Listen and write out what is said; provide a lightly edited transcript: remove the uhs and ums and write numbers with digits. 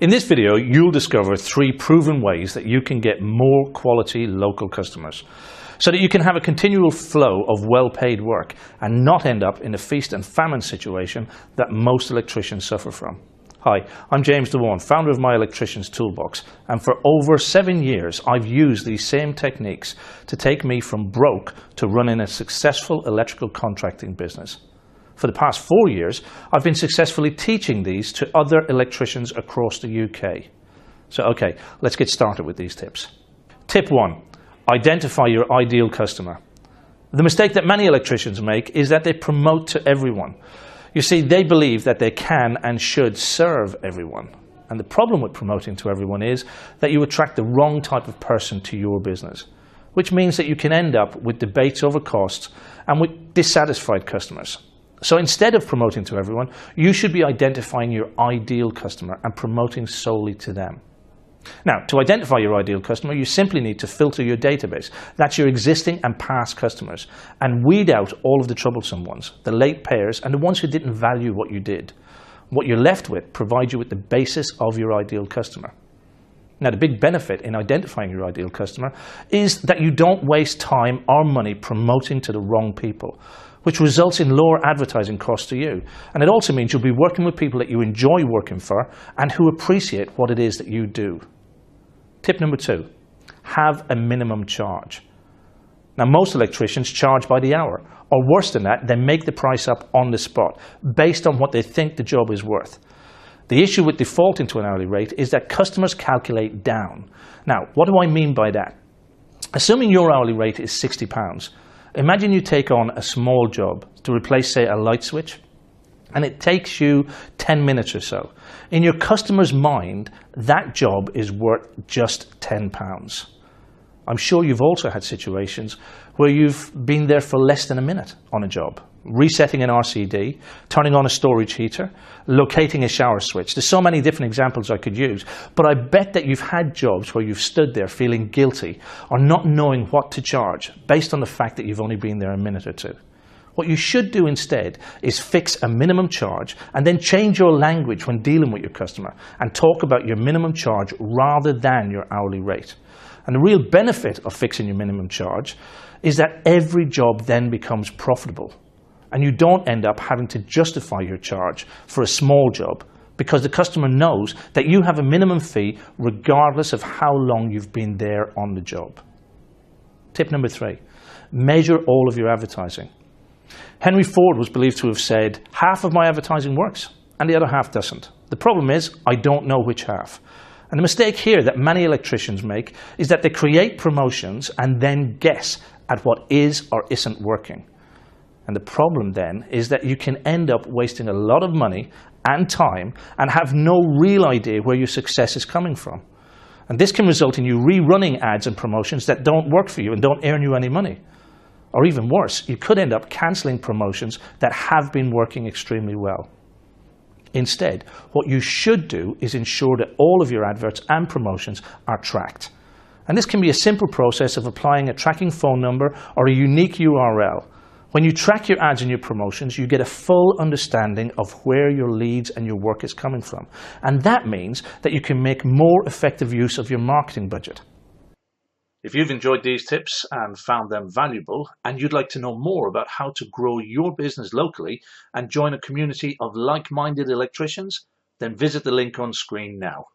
In this video, you'll discover 3 proven ways that you can get more quality local customers, so that you can have a continual flow of well-paid work and not end up in a feast and famine situation that most electricians suffer from. Hi, I'm James DeWarne, founder of My Electricians Toolbox, and for over 7 years I've used these same techniques to take me from broke to running a successful electrical contracting business. For the past 4 years, I've been successfully teaching these to other electricians across the UK. So okay, let's get started with these tips. Tip 1. Identify your ideal customer. The mistake that many electricians make is that they promote to everyone. You see, they believe that they can and should serve everyone. And the problem with promoting to everyone is that you attract the wrong type of person to your business, which means that you can end up with debates over costs and with dissatisfied customers. So instead of promoting to everyone, you should be identifying your ideal customer and promoting solely to them. Now, to identify your ideal customer, you simply need to filter your database. That's your existing and past customers, and weed out all of the troublesome ones, the late payers, and the ones who didn't value what you did. What you're left with provides you with the basis of your ideal customer. Now, the big benefit in identifying your ideal customer is that you don't waste time or money promoting to the wrong people, which results in lower advertising costs to you. And it also means you'll be working with people that you enjoy working for and who appreciate what it is that you do. Tip number 2, have a minimum charge. Now, most electricians charge by the hour, or worse than that, they make the price up on the spot based on what they think the job is worth. The issue with defaulting to an hourly rate is that customers calculate down. Now, what do I mean by that? Assuming your hourly rate is £60, imagine you take on a small job to replace, say, a light switch, and it takes you 10 minutes or so. In your customer's mind, that job is worth just £10. I'm sure you've also had situations where you've been there for less than a minute on a job, resetting an RCD, turning on a storage heater, locating a shower switch. There's so many different examples I could use, but I bet that you've had jobs where you've stood there feeling guilty or not knowing what to charge based on the fact that you've only been there a minute or two. What you should do instead is fix a minimum charge and then change your language when dealing with your customer and talk about your minimum charge rather than your hourly rate. And the real benefit of fixing your minimum charge is that every job then becomes profitable, and you don't end up having to justify your charge for a small job because the customer knows that you have a minimum fee regardless of how long you've been there on the job. Tip number 3, measure all of your advertising. Henry Ford was believed to have said, half of my advertising works and the other half doesn't. The problem is, I don't know which half. And the mistake here that many electricians make is that they create promotions and then guess at what is or isn't working. And the problem then is that you can end up wasting a lot of money and time and have no real idea where your success is coming from. And this can result in you rerunning ads and promotions that don't work for you and don't earn you any money. Or even worse, you could end up cancelling promotions that have been working extremely well. Instead, what you should do is ensure that all of your adverts and promotions are tracked. And this can be a simple process of applying a tracking phone number or a unique URL. When you track your ads and your promotions, you get a full understanding of where your leads and your work is coming from. And that means that you can make more effective use of your marketing budget. If you've enjoyed these tips and found them valuable, and you'd like to know more about how to grow your business locally and join a community of like-minded electricians, then visit the link on screen now.